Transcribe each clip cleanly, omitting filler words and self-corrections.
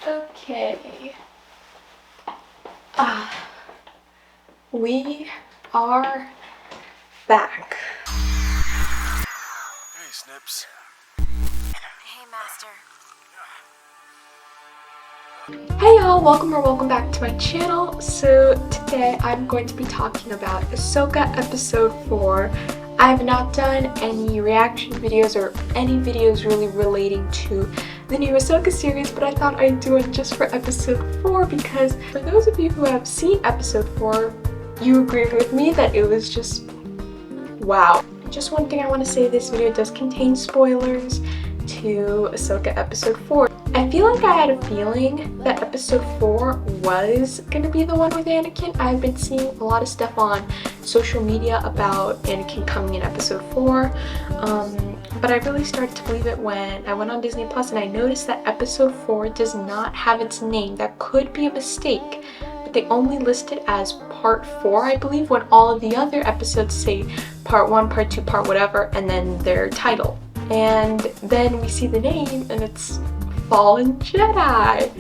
Okay. We are back. Hey, Snips. Hey, Master. Hey y'all, welcome back to my channel. So today I'm going to be talking about Ahsoka episode 4. I have not done any reaction videos or any videos really relating to the new Ahsoka series, but I thought I'd do it just for episode 4 because for those of you who have seen episode 4, you agree with me that it was just wow. Just one thing I want to say, this video does contain spoilers to Ahsoka episode 4. I feel like I had a feeling that episode 4 was gonna be the one with Anakin. I've been seeing a lot of stuff on social media about Anakin coming in episode 4, but I really started to believe it when I went on Disney Plus and I noticed that episode 4 does not have its name. That could be a mistake, but they only list it as part 4, I believe, when all of the other episodes say part 1, part 2, part whatever, and then their title. And then we see the name and it's Fallen Jedi.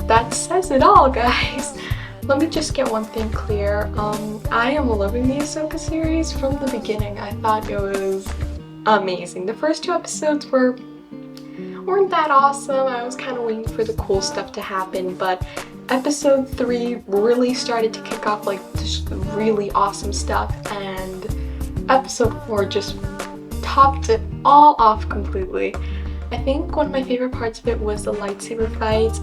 That says it all, guys. Let me just get one thing clear. I am loving the Ahsoka series from the beginning. I thought it was amazing. The first 2 episodes weren't that awesome. I was kind of waiting for the cool stuff to happen, but episode 3 really started to kick off like just really awesome stuff, and episode 4 just topped it all off completely. I think one of my favorite parts of it was the lightsaber fights.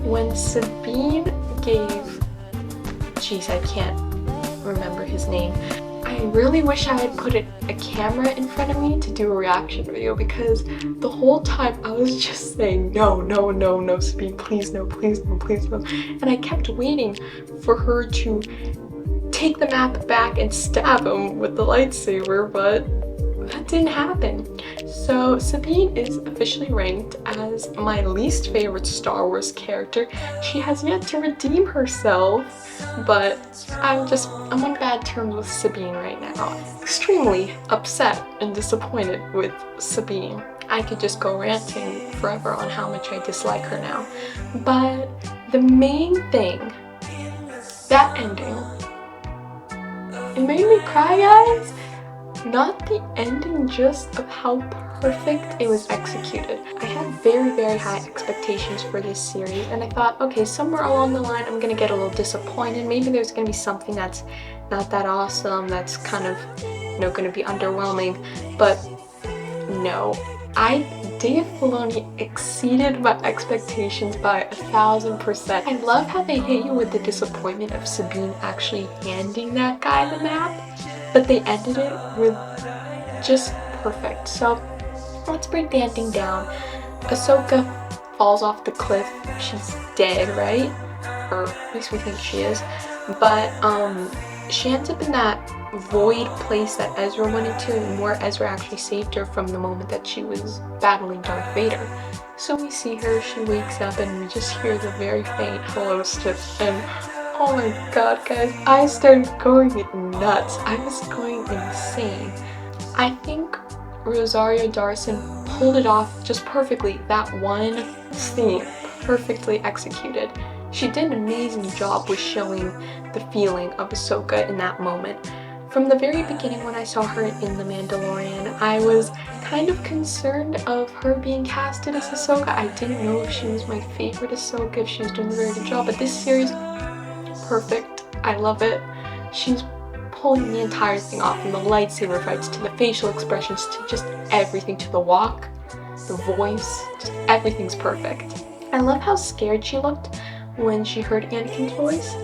When Sabine gave, jeez, I can't remember his name. I really wish I had put a camera in front of me to do a reaction video, because the whole time I was just saying no, no, no, no, Sabine, please no, please no, please no. And I kept waiting for her to take the map back and stab him with the lightsaber, but that didn't happen. So Sabine is officially ranked as my least favorite Star Wars character. She has yet to redeem herself, but I'm on bad terms with Sabine right now. Extremely upset and disappointed with Sabine. I could just go ranting forever on how much I dislike her now. But the main thing, that ending, it made me cry, guys. Not the ending, just of how perfect it was executed. I had very, very high expectations for this series, and I thought, okay, somewhere along the line I'm gonna get a little disappointed. Maybe there's gonna be something that's not that awesome, that's kind of, you know, gonna be underwhelming. But no, Dave Filoni exceeded my expectations by 1000%. I love how they hit you with the disappointment of Sabine actually handing that guy the map, but they ended it with just perfect. So let's break the ending down. Ahsoka falls off the cliff. She's dead, right? Or at least we think she is. But she ends up in that void place that Ezra went into, and where Ezra actually saved her from the moment that she was battling Darth Vader. So we see her, she wakes up, and we just hear the very faint hello, Stip, and oh my god, guys, I started going nuts. I was going insane. I think Rosario Dawson pulled it off just perfectly. That one scene, perfectly executed. She did an amazing job with showing the feeling of Ahsoka in that moment. From the very beginning, when I saw her in The Mandalorian, I was kind of concerned of her being casted as Ahsoka. I didn't know if she was my favorite Ahsoka, if she was doing a very good job, but this series, perfect. I love it. She's pulling the entire thing off, from the lightsaber fights to the facial expressions to just everything, to the walk, the voice, just everything's perfect. I love how scared she looked when she heard Anakin's voice,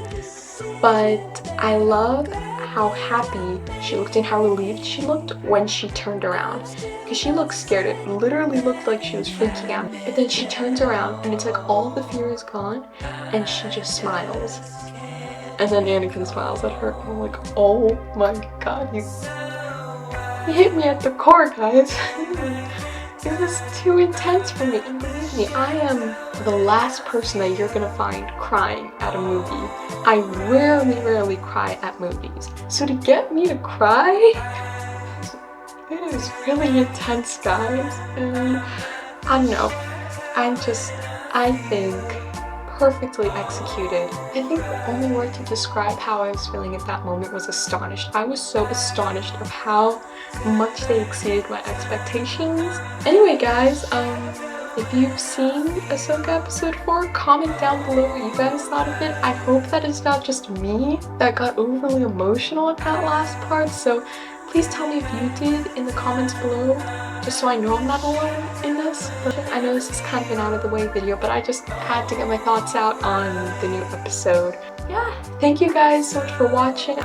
but I love how happy she looked and how relieved she looked when she turned around, because she looked scared. It literally looked like she was freaking out, but then she turns around and it's like all the fear is gone and she just smiles. And then Anakin smiles at her, and I'm like, oh my god, you hit me at the core, guys. It was too intense for me. And believe me, I am the last person that you're gonna find crying at a movie. I rarely cry at movies. So to get me to cry, it is really intense, guys. And I don't know. I think perfectly executed. I think the only word to describe how I was feeling at that moment was astonished. I was so astonished of how much they exceeded my expectations. Anyway, guys, if you've seen Ahsoka episode 4, comment down below what you guys thought of it. I hope that it's not just me that got overly emotional at that last part, so please tell me if you did in the comments below, just so I know I'm not alone in this. I know this is kind of an out of the way video, but I just had to get my thoughts out on the new episode. Yeah, thank you guys so much for watching.